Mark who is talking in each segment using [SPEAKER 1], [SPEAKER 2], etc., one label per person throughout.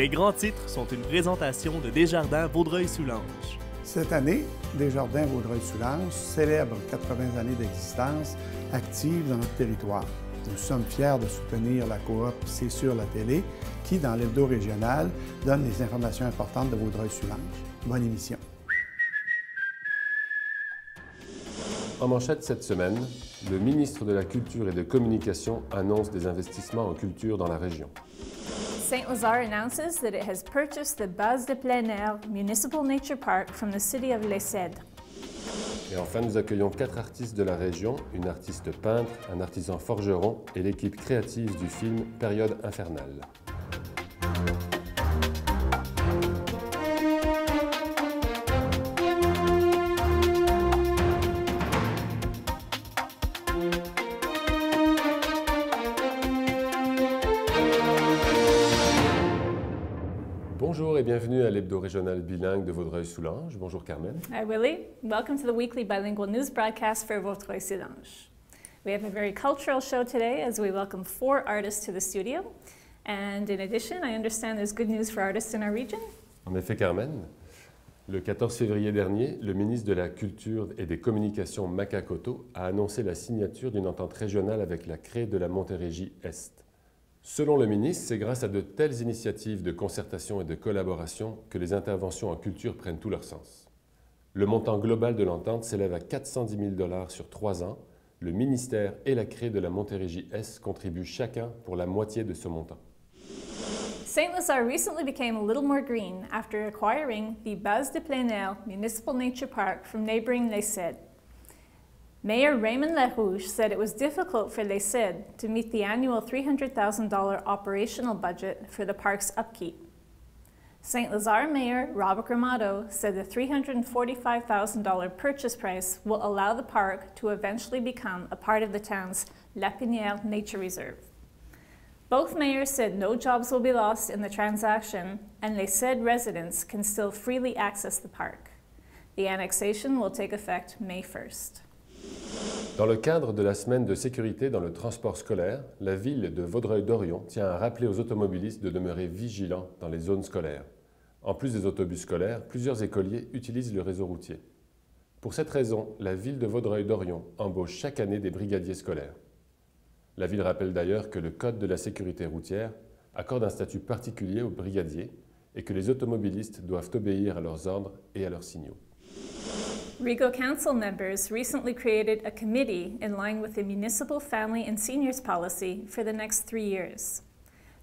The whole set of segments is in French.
[SPEAKER 1] Les grands titres sont une présentation de Desjardins Vaudreuil-Soulanges.
[SPEAKER 2] Cette année, Desjardins Vaudreuil-Soulanges célèbre 80 années d'existence active dans notre territoire. Nous sommes fiers de soutenir la coop C'est sur la télé qui, dans l'hebdo régional, donne les informations importantes de Vaudreuil-Soulanges. Bonne émission.
[SPEAKER 3] En manchette cette semaine, le ministre de la Culture et de Communication annonce des investissements en culture dans la région.
[SPEAKER 4] Saint-Lazare announces that it has purchased the Base de Plein Air Municipal Nature Park from the city of Les Cèdres.
[SPEAKER 3] Et enfin, nous accueillons 4 artistes de la région, une artiste peintre, un artisan forgeron et l'équipe créative du film Période infernale. Bonjour et bienvenue à l'hebdo régional bilingue de Vaudreuil-Soulanges. Bonjour Carmen.
[SPEAKER 4] Hi Willie, welcome to the weekly bilingual news broadcast for Vaudreuil-Soulanges. We have a very cultural show today as we welcome 4 artists to the studio. And in addition, I understand there's good news for artists in our region.
[SPEAKER 3] En effet Carmen, le 14 février dernier, le ministre de la Culture et des Communications Makakoto a annoncé la signature d'une entente régionale avec la CRE de la Montérégie-Est. Selon le ministre, c'est grâce à de telles initiatives de concertation et de collaboration que les interventions en culture prennent tout leur sens. Le montant global de l'entente s'élève à 410 000 $ sur 3 ans. Le ministère et la CRE de la Montérégie-Est contribuent chacun pour la moitié de ce montant.
[SPEAKER 4] Saint-Lazare recently became a little more green after acquiring the Base de Plein Air Municipal Nature Park from neighboring Les Cèdres. Mayor Raymond Larouche said it was difficult for Les Cèdres to meet the annual $300,000 operational budget for the park's upkeep. Saint-Lazare Mayor Robert Gramado said the $345,000 purchase price will allow the park to eventually become a part of the town's Lapinière Nature Reserve. Both mayors said no jobs will be lost in the transaction and Les Cèdres residents can still freely access the park. The annexation will take effect May 1st.
[SPEAKER 3] Dans le cadre de la semaine de sécurité dans le transport scolaire, la ville de Vaudreuil-Dorion tient à rappeler aux automobilistes de demeurer vigilants dans les zones scolaires. En plus des autobus scolaires, plusieurs écoliers utilisent le réseau routier. Pour cette raison, la ville de Vaudreuil-Dorion embauche chaque année des brigadiers scolaires. La ville rappelle d'ailleurs que le Code de la sécurité routière accorde un statut particulier aux brigadiers et que les automobilistes doivent obéir à leurs ordres et à leurs signaux.
[SPEAKER 4] Rigaud Council members recently created a committee in line with the Municipal Family and Seniors Policy for the next 3 years.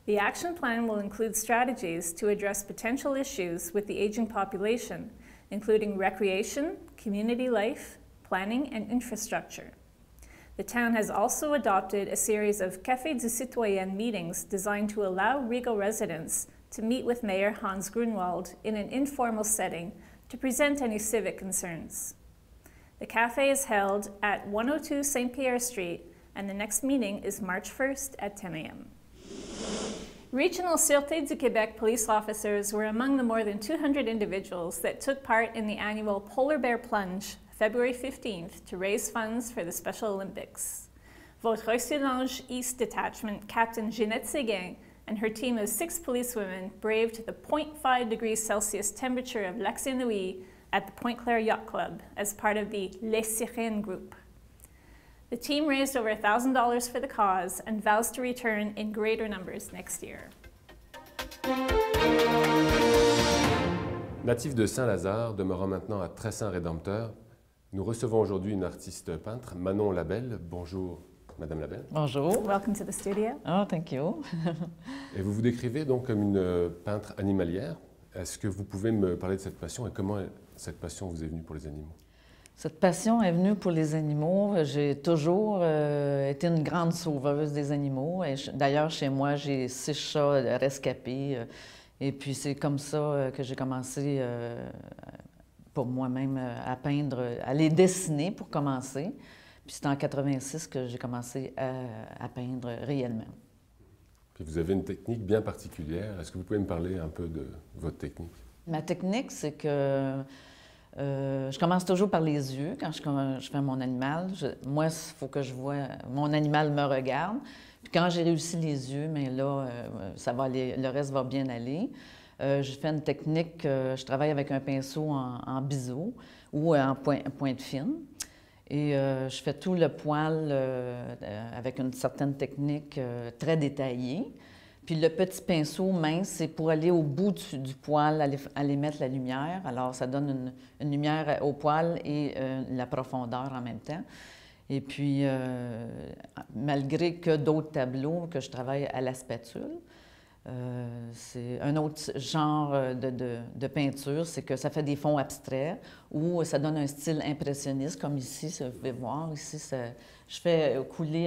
[SPEAKER 4] The action plan will include strategies to address potential issues with the aging population, including recreation, community life, planning, and infrastructure. The town has also adopted a series of Café du Citoyen meetings designed to allow Rigaud residents to meet with Mayor Hans Grunwald in an informal setting to present any civic concerns. The cafe is held at 102 St. Pierre Street, and the next meeting is March 1st at 10 a.m. Regional Sûreté du Québec police officers were among the more than 200 individuals that took part in the annual Polar Bear Plunge, February 15th, to raise funds for the Special Olympics. Vaudreuil-Soulanges East Detachment Captain Ginette Séguin and her team of 6 policewomen braved the 0.5 degrees Celsius temperature of Lac Saint-Louis at the Pointe-Claire Yacht Club as part of the Les Sirènes group. The team raised over $1,000 for the cause and vows to return in greater numbers next year.
[SPEAKER 3] Natif de Saint-Lazare, demeurant maintenant à Tressan-Rédempteur, nous recevons aujourd'hui une artiste peintre, Manon Labelle. Bonjour. Madame Labelle.
[SPEAKER 5] Bonjour.
[SPEAKER 4] Welcome to the studio.
[SPEAKER 5] Oh, thank you.
[SPEAKER 3] Et vous vous décrivez donc comme une peintre animalière. Est-ce que vous pouvez me parler de cette passion et comment cette passion vous est venue pour les animaux?
[SPEAKER 5] Cette passion est venue pour les animaux. J'ai toujours été une grande sauveuse des animaux. D'ailleurs, chez moi, j'ai 6 chats rescapés. Et puis, c'est comme ça que j'ai commencé pour moi-même à peindre, à les dessiner pour commencer. Puis c'est en 86 que j'ai commencé à peindre réellement.
[SPEAKER 3] Puis vous avez une technique bien particulière. Est-ce que vous pouvez me parler un peu de votre technique?
[SPEAKER 5] Ma technique, c'est que Je commence toujours par les yeux quand je fais mon animal. Moi, il faut que je vois, mon animal me regarde. Puis quand j'ai réussi les yeux, mais là, ça va aller, le reste va bien aller. Je fais une technique, je travaille avec un pinceau en biseau ou en pointe fine. Et je fais tout le poil avec une certaine technique très détaillée. Puis le petit pinceau mince, c'est pour aller au bout du poil, aller mettre la lumière. Alors, ça donne une lumière au poil et la profondeur en même temps. Et puis, malgré que d'autres tableaux que je travaille à la spatule, c'est un autre genre de peinture, c'est que ça fait des fonds abstraits ou ça donne un style impressionniste, comme ici, vous pouvez voir. Ici, je fais couler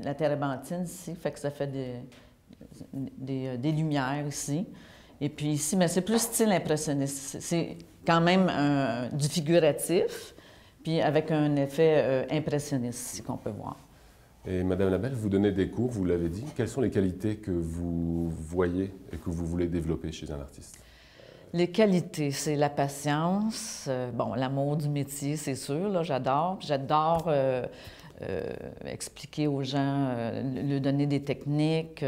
[SPEAKER 5] la térébenthine ici, fait que ça fait des lumières ici. Et puis ici, mais c'est plus style impressionniste. C'est quand même du figuratif, puis avec un effet impressionniste ici qu'on peut voir.
[SPEAKER 3] Et Madame Labelle, vous donnez des cours, vous l'avez dit. Quelles sont les qualités que vous voyez et que vous voulez développer chez un artiste?
[SPEAKER 5] Les qualités, c'est la patience, bon, l'amour du métier, c'est sûr, là, j'adore. J'adore expliquer aux gens, leur donner des techniques.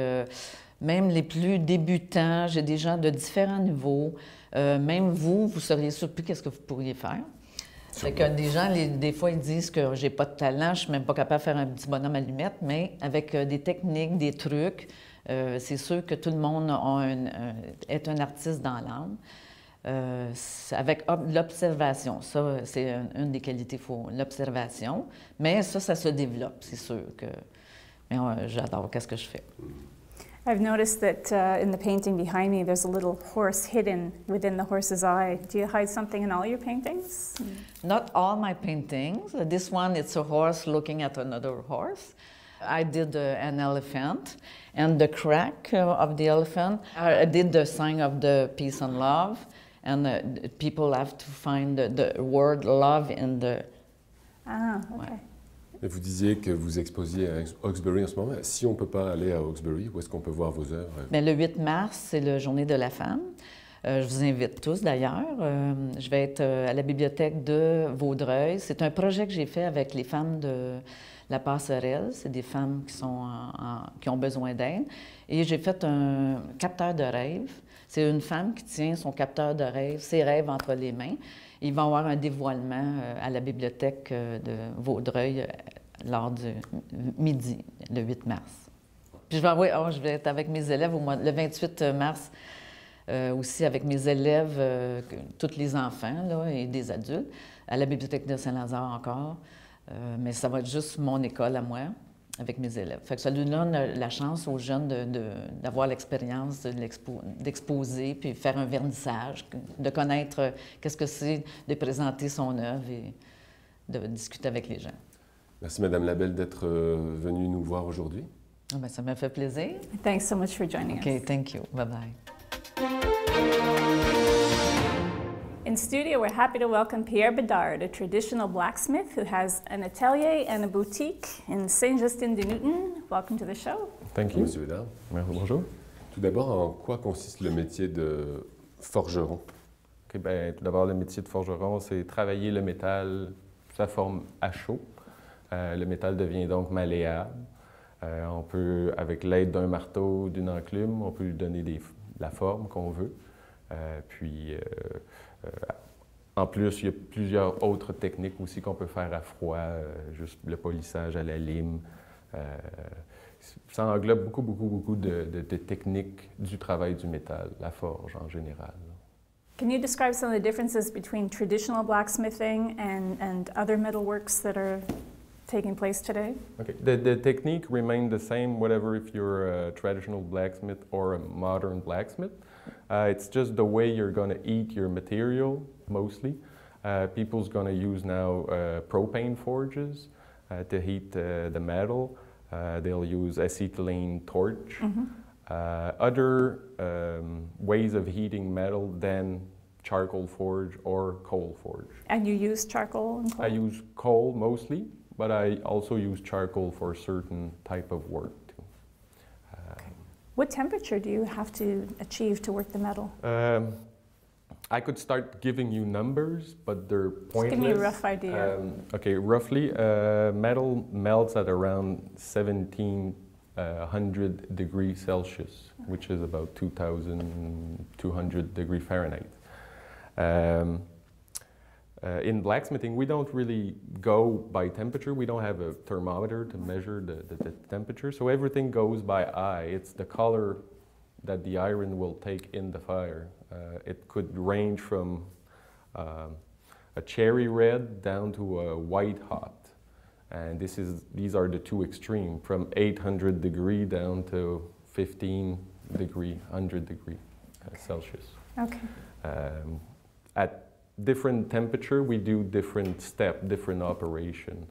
[SPEAKER 5] Même les plus débutants, j'ai des gens de différents niveaux. Même vous seriez surpris qu'est-ce que vous pourriez faire. Fait que des gens, des fois, ils disent que j'ai pas de talent, je suis même pas capable de faire un petit bonhomme allumette, mais avec des techniques, des trucs, c'est sûr que tout le monde est un artiste dans l'âme. Avec l'observation, ça, c'est une des qualités, l'observation. Mais ça se développe, c'est sûr que... Mais j'adore qu'est-ce que je fais.
[SPEAKER 4] I've noticed that in the painting behind me, there's a little horse hidden within the horse's eye. Do you hide something in all your paintings?
[SPEAKER 5] Not all my paintings. This one, it's a horse looking at another horse. I did an elephant, and the crack of the elephant. I did the sign of the peace and love, and people have to find the word love in the...
[SPEAKER 4] Ah, okay.
[SPEAKER 5] Ouais.
[SPEAKER 3] Et vous disiez que vous exposiez à Hawkesbury en ce moment. Si on ne peut pas aller à Hawkesbury, où est-ce qu'on peut voir vos œuvres?
[SPEAKER 5] Bien, le 8 mars, c'est la Journée de la femme. Je vous invite tous, d'ailleurs. Je vais être à la bibliothèque de Vaudreuil. C'est un projet que j'ai fait avec les femmes de la Passerelle. C'est des femmes qui ont besoin d'aide. Et j'ai fait un capteur de rêves. C'est une femme qui tient son capteur de rêves, ses rêves entre les mains. Il va y avoir un dévoilement à la bibliothèque de Vaudreuil lors du midi, le 8 mars. Puis je vais être avec mes élèves le 28 mars aussi avec mes élèves, tous les enfants là, et des adultes, à la bibliothèque de Saint-Lazare encore. Mais ça va être juste mon école à moi, avec mes élèves. Fait que ça donne la chance aux jeunes d'avoir l'expérience d'exposer, puis faire un vernissage, de connaître qu'est-ce que c'est de présenter son œuvre et de discuter avec les gens.
[SPEAKER 3] Merci Madame Labelle d'être venue nous voir aujourd'hui.
[SPEAKER 5] Ah ben, ça m'a fait plaisir.
[SPEAKER 4] Thanks so much for joining us.
[SPEAKER 5] OK, thank you. Bye-bye.
[SPEAKER 4] In studio, we're happy to welcome Pierre Bedard, a traditional blacksmith who has an atelier and a boutique in Saint-Justin-de-Newton. Welcome to the show.
[SPEAKER 3] Thank you. Monsieur Bedard.
[SPEAKER 6] Bonjour.
[SPEAKER 3] Tout d'abord, en quoi consiste le métier de forgeron?
[SPEAKER 6] Okay, ben, tout d'abord, le métier de forgeron, c'est travailler le métal, sa forme à chaud. Le métal devient donc malléable. On peut, avec l'aide d'un marteau, d'une enclume, on peut lui donner la forme qu'on veut. En plus, il y a plusieurs autres techniques aussi qu'on peut faire à froid, juste le polissage à la lime. Ça englobe beaucoup de techniques du travail du métal, la forge en général.
[SPEAKER 4] Can you describe some of the differences between traditional blacksmithing and other metalworks that are taking place today?
[SPEAKER 6] Okay. The technique remains the same, whatever if you're a traditional blacksmith or a modern blacksmith. It's just the way you're going to heat your material, mostly. People's going to use now propane forges to heat the metal. They'll use acetylene torch.
[SPEAKER 4] Mm-hmm.
[SPEAKER 6] Other ways of heating metal than charcoal forge or coal forge.
[SPEAKER 4] And you use charcoal and coal?
[SPEAKER 6] I use coal mostly, but I also use charcoal for certain type of work too.
[SPEAKER 4] What temperature do you have to achieve to work the metal?
[SPEAKER 6] I could start giving you numbers, but they're pointless.
[SPEAKER 4] Just give me a rough idea.
[SPEAKER 6] Okay, roughly, metal melts at around 1700 degrees Celsius, which is about 2,200 degrees Fahrenheit. In blacksmithing, we don't really go by temperature. We don't have a thermometer to measure the temperature, so everything goes by eye. It's the color that the iron will take in the fire. It could range from a cherry red down to a white hot. And these are the two extremes, from 800 degree down to 15 degree, 100 degree Celsius.
[SPEAKER 4] Okay.
[SPEAKER 6] At different temperature, we do different different operation.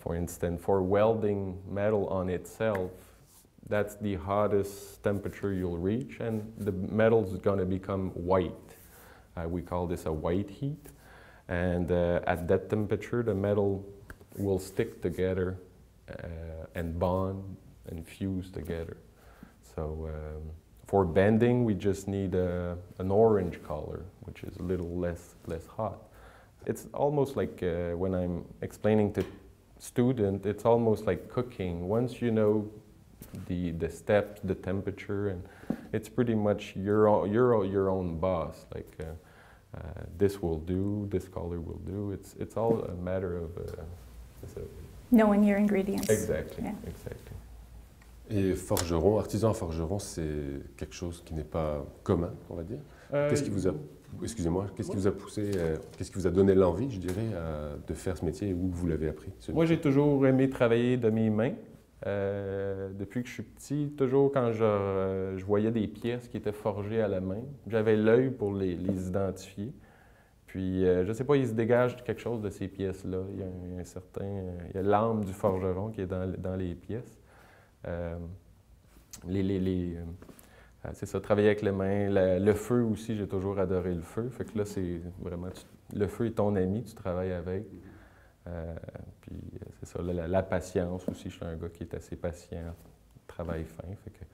[SPEAKER 6] For instance, for welding metal on itself, that's the hottest temperature you'll reach, and the metal is going to become white. We call this a white heat. And at that temperature, the metal will stick together and bond and fuse together. So for bending, we just need an orange color, which is a little less hot. It's almost like when I'm explaining to students, it's almost like cooking. Once you know the steps, the temperature, and it's pretty much your own boss. Like this will do, this color will do. It's all a matter of
[SPEAKER 4] knowing your ingredients.
[SPEAKER 6] Exactly,
[SPEAKER 4] Yeah.
[SPEAKER 6] exactly.
[SPEAKER 3] Et forgeron, artisan forgeron, c'est quelque chose qui n'est pas commun, on va dire. Qu'est-ce qui vous a, excusez-moi, qu'est-ce qui vous a poussé, qu'est-ce qui vous a donné l'envie, je dirais, de faire ce métier et où vous l'avez appris?
[SPEAKER 6] Moi, j'ai toujours aimé travailler de mes mains. Depuis que je suis petit, toujours quand je voyais des pièces qui étaient forgées à la main, j'avais l'œil pour les identifier. Puis, je ne sais pas, il se dégage quelque chose de ces pièces-là. Il y a il y a l'âme du forgeron qui est dans les pièces. C'est ça, travailler avec les mains. Le feu aussi, j'ai toujours adoré le feu. Fait que là, c'est vraiment, le feu est ton ami, tu travailles avec. Puis c'est ça, la patience aussi. Je suis un gars qui est assez patient, travaille fin. Fait que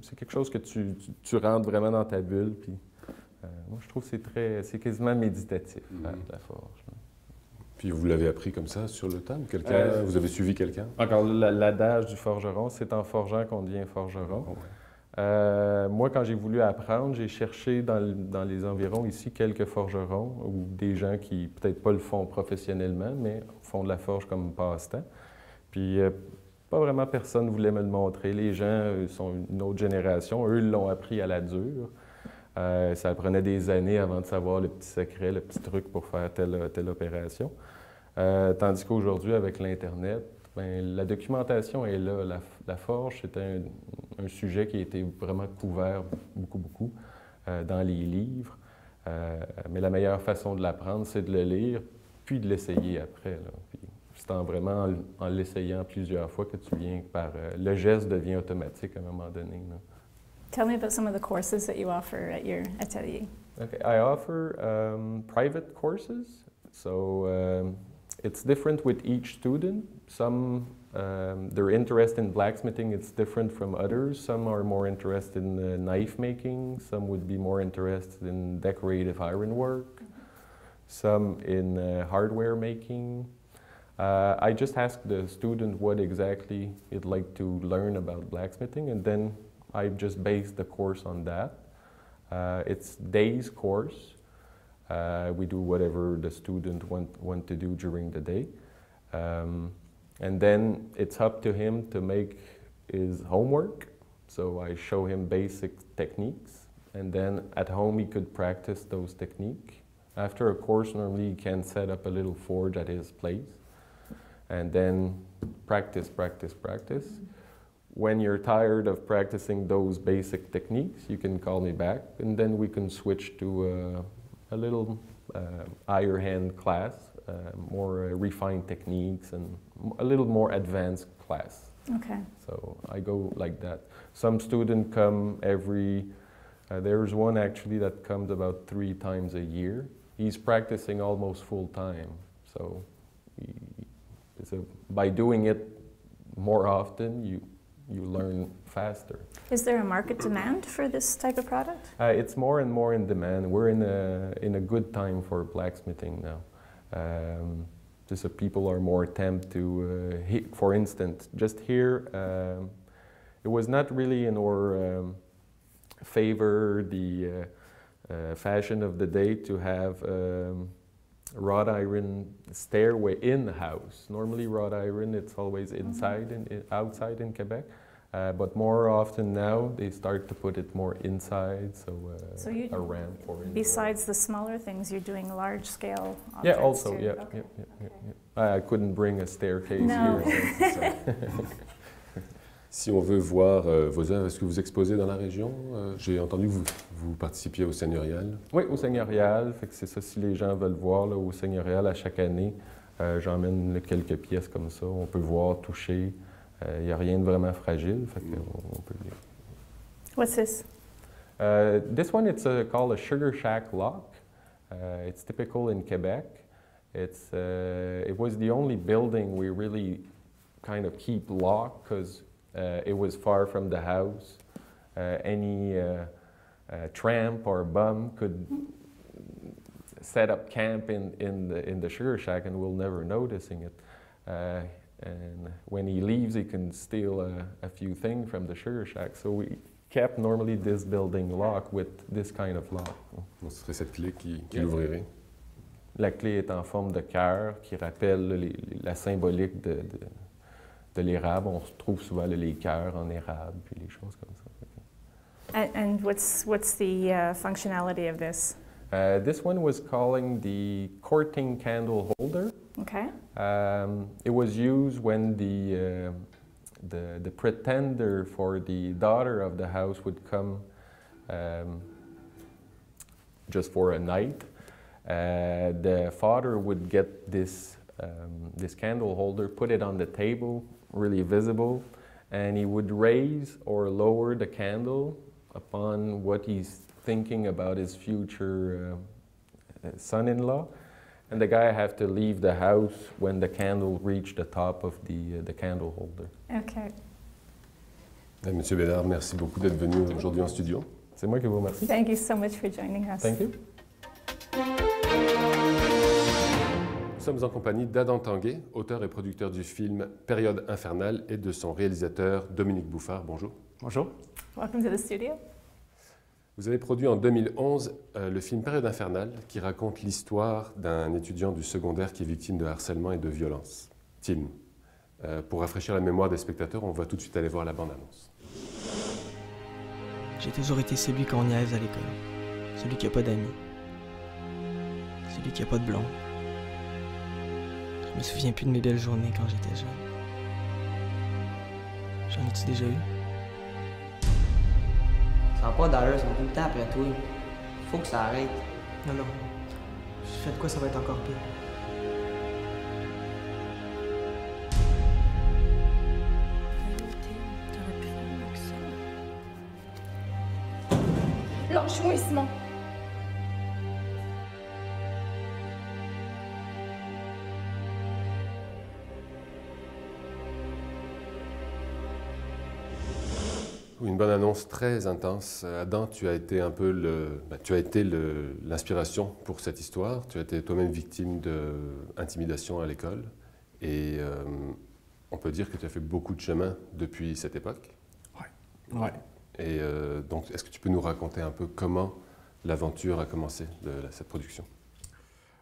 [SPEAKER 6] c'est quelque chose que tu rentres vraiment dans ta bulle. Puis moi, je trouve que c'est quasiment méditatif, la forge.
[SPEAKER 3] Puis vous l'avez appris comme ça, sur le tas, ou vous avez suivi quelqu'un?
[SPEAKER 6] Encore l'adage du forgeron, c'est en forgeant qu'on devient forgeron.
[SPEAKER 3] Oh, ouais.
[SPEAKER 6] Moi, quand j'ai voulu apprendre, j'ai cherché dans les environs ici quelques forgerons ou des gens qui peut-être pas le font professionnellement, mais font de la forge comme passe-temps. Puis pas vraiment personne voulait me le montrer. Les gens sont une autre génération, eux, ils l'ont appris à la dure. Ça prenait des années avant de savoir le petit secret, le petit truc pour faire telle opération. Tandis qu'aujourd'hui, avec l'Internet, ben, la documentation est là. La forge, c'était un sujet qui a été vraiment couvert beaucoup dans les livres. Mais la meilleure façon de l'apprendre, c'est de le lire, puis de l'essayer après. Là. Puis, c'est vraiment en l'essayant plusieurs fois que tu viens par... le geste devient automatique à un moment donné. Là.
[SPEAKER 4] Tell me about some of the courses that you offer at your atelier.
[SPEAKER 6] Okay, I offer private courses, so it's different with each student. Some, their interest in blacksmithing is different from others. Some are more interested in knife making, some would be more interested in decorative ironwork, some in hardware making. I just ask the student what exactly he'd like to learn about blacksmithing, and then I just base the course on that. It's days course. We do whatever the student want to do during the day. And then it's up to him to make his homework. So I show him basic techniques. And then at home he could practice those techniques. After a course, normally he can set up a little forge at his place. And then practice. When you're tired of practicing those basic techniques, you can call me back, and then we can switch to a little higher hand class, more refined techniques, and a little more advanced class.
[SPEAKER 4] Okay.
[SPEAKER 6] So I go like that. Some students come there's one actually that comes about 3 times a year. He's practicing almost full time. So by doing it more often, you learn faster.
[SPEAKER 4] Is there a market demand for this type of product?
[SPEAKER 6] It's more and more in demand. We're in a good time for blacksmithing now. Just so people are more tempted to, for instance, just here, it was not really in our favor the fashion of the day to have wrought iron stairway in the house. Normally wrought iron, it's always inside and outside in Quebec. But more often now, they start to put it more inside, so a ramp or indoor.
[SPEAKER 4] Besides the smaller things, you're doing large-scale objects.
[SPEAKER 6] Yeah, also,
[SPEAKER 4] too.
[SPEAKER 6] yeah,
[SPEAKER 4] Okay.
[SPEAKER 6] I couldn't bring a staircase
[SPEAKER 4] No.
[SPEAKER 6] here.
[SPEAKER 3] Si on veut voir vos œuvres, est-ce que vous exposez dans la région? J'ai entendu que vous participiez au Seigneurial.
[SPEAKER 6] Oui, au Seigneurial, fait que c'est ça, si les gens veulent voir là, au Seigneurial à chaque année, j'emmène quelques pièces comme ça, on peut voir, toucher. Il n'y a rien de vraiment fragile, fait qu'on peut lire.
[SPEAKER 4] What's this?
[SPEAKER 6] This one, it's called a Sugar Shack lock. It's typical in Quebec. It was the only building we really kind of keep locked because it was far from the house. Any tramp or bum could set up camp in the Sugar Shack and we'll never noticing it. And when he leaves, he can steal a few things from the Sugar Shack. So we kept normally this building locked with this kind of lock.
[SPEAKER 3] Donc, ce serait cette clé qui l'ouvrirait.
[SPEAKER 6] La clé est en forme de cœur qui rappelle la symbolique de l'érable. On retrouve souvent les cœurs en érable puis les choses comme ça.
[SPEAKER 4] And what's the functionality of this?
[SPEAKER 6] This one was calling the courting candle holder.
[SPEAKER 4] Okay.
[SPEAKER 6] It was used when the pretender for the daughter of the house would come just for a night. The father would get this candle holder, put it on the table, really visible, and he would raise or lower the candle upon what he's thinking about his future son-in-law. And the guy have to leave the house when the candle reached the top of the candle holder.
[SPEAKER 4] Okay.
[SPEAKER 3] Monsieur Bédard, merci beaucoup d'être venu aujourd'hui en studio.
[SPEAKER 6] C'est moi qui vous remercie.
[SPEAKER 4] Thank you so much for joining us.
[SPEAKER 6] Thank you.
[SPEAKER 3] Nous sommes en compagnie d'Adam Tanguay, auteur et producteur du film Période infernale et de son réalisateur Dominique Bouffard. Bonjour.
[SPEAKER 2] Bonjour.
[SPEAKER 4] Welcome to the studio.
[SPEAKER 3] Vous avez produit en 2011 le film Période infernale qui raconte l'histoire d'un étudiant du secondaire qui est victime de harcèlement et de violence. Tim, pour rafraîchir la mémoire des spectateurs, on va tout de suite aller voir la bande-annonce.
[SPEAKER 7] J'ai toujours été celui qu'on niaise à l'école. Celui qui n'a pas d'amis. Celui qui n'a pas de blonde. Je me souviens plus de mes belles journées quand j'étais jeune. J'en ai-tu déjà eu?
[SPEAKER 8] Ça n'a pas d'allure, ils sont tout le temps après toi. Faut que ça arrête.
[SPEAKER 7] Non, non. Je fais de quoi ça va être encore pire.
[SPEAKER 9] Lâche-moi, Simon.
[SPEAKER 3] Une bonne annonce très intense. Adam, tu as été un peu l'inspiration pour cette histoire. Tu as été toi-même victime d'intimidation à l'école. Et on peut dire que tu as fait beaucoup de chemin depuis cette époque.
[SPEAKER 2] Oui. Ouais.
[SPEAKER 3] Et donc, est-ce que tu peux nous raconter un peu comment l'aventure a commencé de cette production?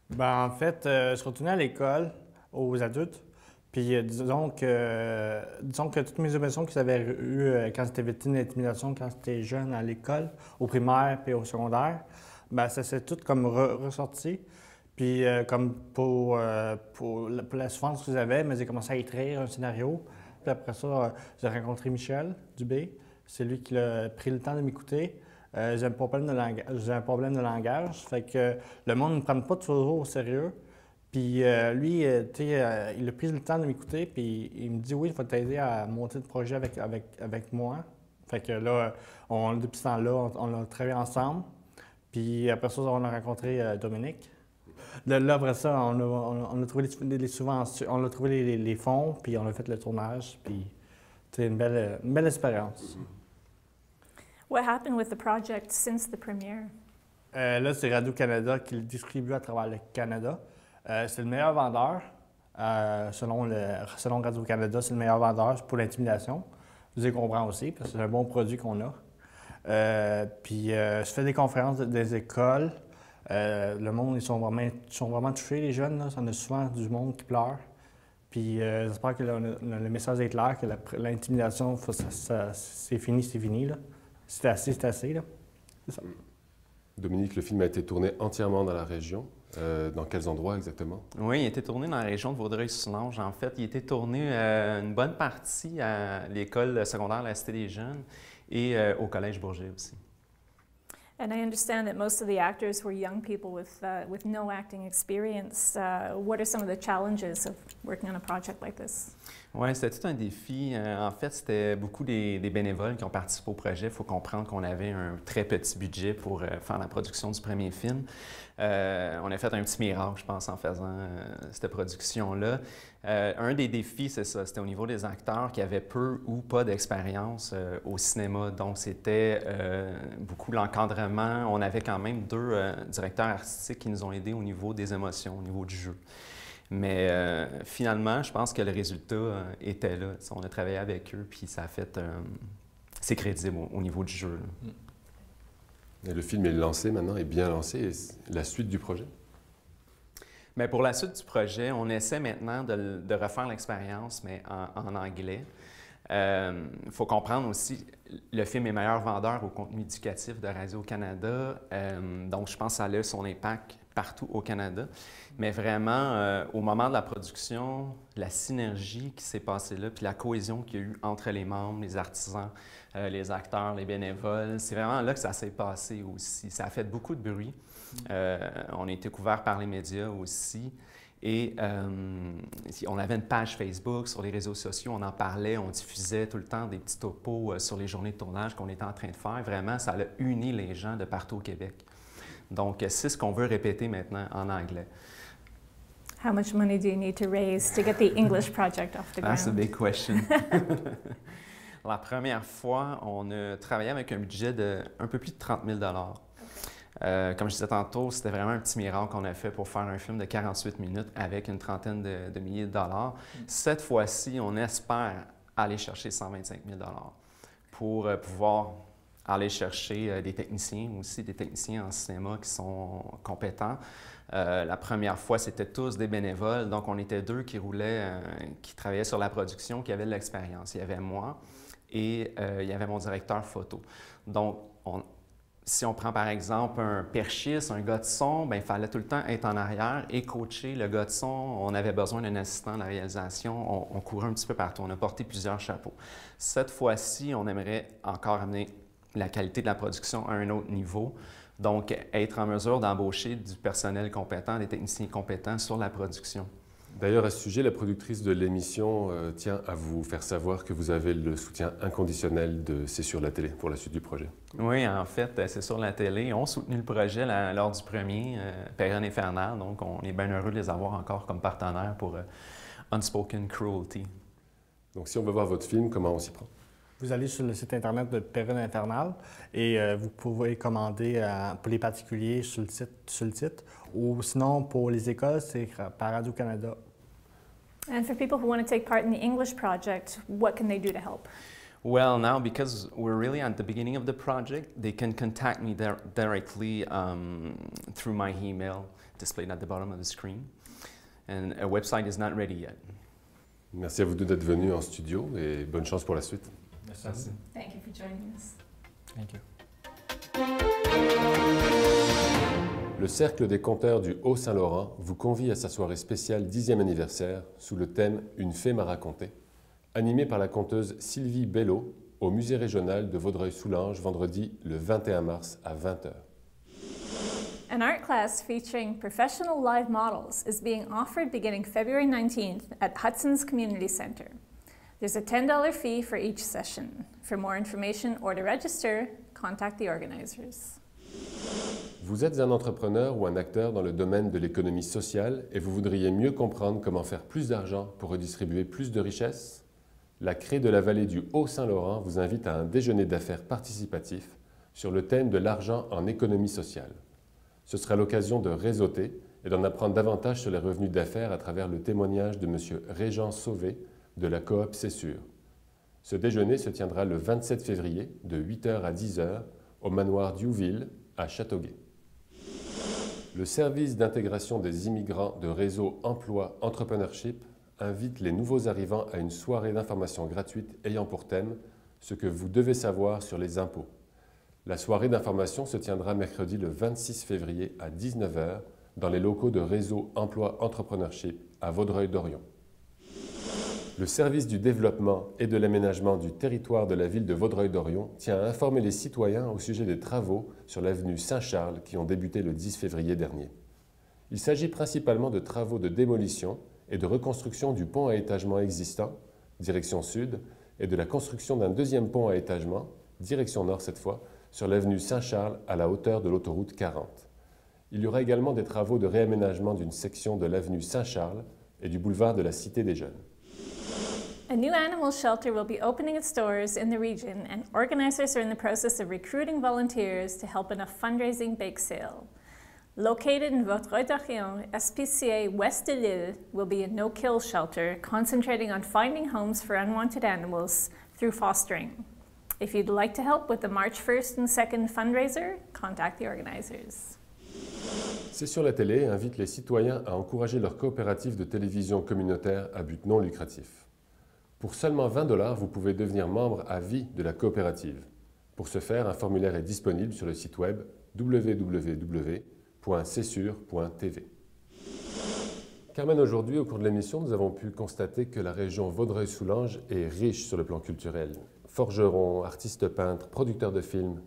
[SPEAKER 10] Ben, en fait, je suis retourné à l'école, aux adultes. Puis disons que toutes mes émotions que j'avais eues quand j'étais victime d'intimidation, quand j'étais jeune à l'école, au primaire puis au secondaire, ben ça s'est tout comme ressorti. Puis comme pour la souffrance que j'avais, mais j'ai commencé à écrire un scénario. Puis après ça, j'ai rencontré Michel Dubé. C'est lui qui a pris le temps de m'écouter. J'ai un problème de langage. Fait que le monde ne me prend pas toujours au sérieux. Puis lui, il a pris le temps de m'écouter, puis il me dit « Oui, il faut t'aider à monter le projet avec moi. » Fait que là, depuis ce temps-là, on a travaillé ensemble. Puis après ça, on a rencontré Dominique. De là, après ça, on a trouvé les subventions, on a trouvé les fonds, puis on a fait le tournage. Puis c'était une belle expérience.
[SPEAKER 4] What happened with the project since the premiere?
[SPEAKER 10] Là, c'est Radio-Canada qui le distribue à travers le Canada. C'est le meilleur vendeur. Selon Radio-Canada, c'est le meilleur vendeur pour l'intimidation. Vous les comprenez aussi, parce que c'est un bon produit qu'on a. Je fais des conférences des écoles. Le monde, ils sont vraiment touchés, les jeunes. Là. On a souvent du monde qui pleure. Puis j'espère que le message est clair, que l'intimidation, c'est fini, là. C'est assez, là. C'est ça.
[SPEAKER 3] Dominique, le film a été tourné entièrement dans la région. Dans quels endroits exactement?
[SPEAKER 9] Oui, il a été tourné dans la région de Vaudreuil-Soulanges. En fait, il a été tourné une bonne partie à l'école secondaire La Cité des Jeunes et au Collège Bourget aussi.
[SPEAKER 4] And I understand that most of the actors were young people with no acting experience. What are some of the challenges of working on a project like this?
[SPEAKER 9] Oui, c'était tout un défi. En fait, c'était beaucoup des bénévoles qui ont participé au projet. Il faut comprendre qu'on avait un très petit budget pour faire la production du premier film. On a fait un petit miracle, je pense, en faisant cette production-là. Un des défis, c'est ça, c'était au niveau des acteurs qui avaient peu ou pas d'expérience au cinéma. Donc, c'était beaucoup l'encadrement. On avait quand même 2 directeurs artistiques qui nous ont aidés au niveau des émotions, au niveau du jeu. Mais finalement, je pense que le résultat était là. On a travaillé avec eux, puis ça a fait... c'est crédible au niveau du jeu.
[SPEAKER 3] Et le film est lancé maintenant, est bien lancé. Et la suite du projet?
[SPEAKER 9] Bien, pour la suite du projet, on essaie maintenant de refaire l'expérience, mais en anglais. Il faut comprendre aussi, le film est meilleur vendeur au contenu éducatif de Radio-Canada. Donc, je pense que ça a son impact partout au Canada. Mais vraiment, au moment de la production, la synergie qui s'est passée là, puis la cohésion qu'il y a eu entre les membres, les artisans, les acteurs, les bénévoles, c'est vraiment là que ça s'est passé aussi. Ça a fait beaucoup de bruit. On a été couvert par les médias aussi. Et on avait une page Facebook, sur les réseaux sociaux, on en parlait, on diffusait tout le temps des petits topos sur les journées de tournage qu'on était en train de faire. Vraiment, ça a uni les gens de partout au Québec. Donc, c'est ce qu'on veut répéter maintenant en anglais.
[SPEAKER 4] How much money do you need to raise to get the English project off the ground?
[SPEAKER 9] That's a big question. La première fois, on a travaillé avec un budget de un peu plus de 30 000 Comme je disais tantôt, c'était vraiment un petit miracle qu'on a fait pour faire un film de 48 minutes avec une trentaine de milliers de dollars. Cette fois-ci, on espère aller chercher 125 000 pour pouvoir aller chercher des techniciens aussi, des techniciens en cinéma qui sont compétents. La première fois, c'était tous des bénévoles, donc on était 2 qui roulaient, qui travaillaient sur la production, qui avaient de l'expérience. Il y avait moi et il y avait mon directeur photo. Donc, si on prend par exemple un perchiste, un gars de son, bien, il fallait tout le temps être en arrière et coacher le gars de son. On avait besoin d'un assistant de la réalisation. On courait un petit peu partout. On a porté plusieurs chapeaux. Cette fois-ci, on aimerait encore amener la qualité de la production à un autre niveau. Donc, être en mesure d'embaucher du personnel compétent, des techniciens compétents sur la production.
[SPEAKER 3] D'ailleurs, à ce sujet, la productrice de l'émission tient à vous faire savoir que vous avez le soutien inconditionnel de C'est sur la télé pour la suite du projet.
[SPEAKER 9] Oui, en fait, C'est sur la télé. On a soutenu le projet lors du premier, Période infernale, donc on est bien heureux de les avoir encore comme partenaires pour Unspoken Cruelty.
[SPEAKER 3] Donc, si on veut voir votre film, comment on s'y prend?
[SPEAKER 10] Vous allez sur le site Internet de Période infernale et vous pouvez commander pour les particuliers sur le site. Ou sinon, pour les écoles, c'est par Radio-Canada.
[SPEAKER 4] And for people who want to take part in the English project, what can they do to help?
[SPEAKER 9] Well, now because we're really at the beginning of the project, they can contact me directly through my email displayed at the bottom of the screen. And a website is not ready yet.
[SPEAKER 3] Merci à vous 2 d'être venus en studio et bonne chance pour la suite.
[SPEAKER 10] Merci.
[SPEAKER 4] Thank you for joining us.
[SPEAKER 10] Thank you.
[SPEAKER 3] Le Cercle des conteurs du Haut-Saint-Laurent vous convie à sa soirée spéciale 10e anniversaire sous le thème « Une fée m'a raconté », animée par la conteuse Sylvie Bello au musée régional de Vaudreuil-Soulanges vendredi le 21 mars à 20h.
[SPEAKER 4] An art class featuring professional live models is being offered beginning February 19th at Hudson's Community Center. There's a $10 fee for each session. For more information or to register, contact the organizers.
[SPEAKER 3] Vous êtes un entrepreneur ou un acteur dans le domaine de l'économie sociale et vous voudriez mieux comprendre comment faire plus d'argent pour redistribuer plus de richesses? La Craie de la vallée du Haut-Saint-Laurent vous invite à un déjeuner d'affaires participatif sur le thème de l'argent en économie sociale. Ce sera l'occasion de réseauter et d'en apprendre davantage sur les revenus d'affaires à travers le témoignage de M. Régent Sauvé de la coop C'est sûr. Ce déjeuner se tiendra le 27 février de 8h à 10h au manoir Diouville à Châteauguay. Le service d'intégration des immigrants de réseau Emploi Entrepreneurship invite les nouveaux arrivants à une soirée d'information gratuite ayant pour thème « Ce que vous devez savoir sur les impôts ». La soirée d'information se tiendra mercredi le 26 février à 19h dans les locaux de réseau Emploi Entrepreneurship à Vaudreuil-Dorion. Le service du développement et de l'aménagement du territoire de la ville de Vaudreuil-Dorion tient à informer les citoyens au sujet des travaux sur l'avenue Saint-Charles qui ont débuté le 10 février dernier. Il s'agit principalement de travaux de démolition et de reconstruction du pont à étagement existant, direction sud, et de la construction d'un deuxième pont à étagement, direction nord cette fois, sur l'avenue Saint-Charles à la hauteur de l'autoroute 40. Il y aura également des travaux de réaménagement d'une section de l'avenue Saint-Charles et du boulevard de la Cité des Jeunes.
[SPEAKER 4] A new animal shelter will be opening its doors in the region, and organizers are in the process of recruiting volunteers to help in a fundraising bake sale. Located in Vaudreuil-Dorion, SPCA West de Lille will be a no-kill shelter concentrating on finding homes for unwanted animals through fostering. If you'd like to help with the March 1st and 2nd fundraiser, contact the organizers.
[SPEAKER 3] C'est sur la télé invite les citoyens à encourager leur coopérative de télévision communautaire à but non lucratif. Pour seulement 20 $, vous pouvez devenir membre à vie de la coopérative. Pour ce faire, un formulaire est disponible sur le site web www.csur.tv. Carmen, aujourd'hui, au cours de l'émission, nous avons pu constater que la région Vaudreuil-Soulanges est riche sur le plan culturel. Forgerons, artistes peintres, producteurs de films.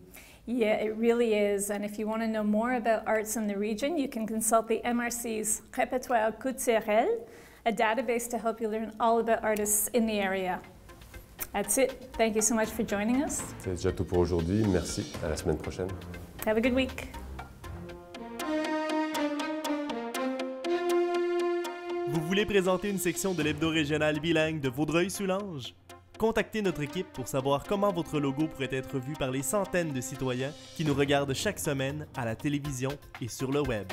[SPEAKER 4] Yeah, it really is. And if you want to know more about arts in the region, you can consult the MRC's Répertoire culturel, a database to help you learn all about artists in the area. That's it. Thank you so much for joining us.
[SPEAKER 3] C'est déjà tout pour aujourd'hui. Merci. À la semaine prochaine.
[SPEAKER 4] Have a good week.
[SPEAKER 1] Vous voulez présenter une section de l'hebdo régional bilingue de Vaudreuil-Soulanges? Contactez notre équipe pour savoir comment votre logo pourrait être vu par les centaines de citoyens qui nous regardent chaque semaine à la télévision et sur le web.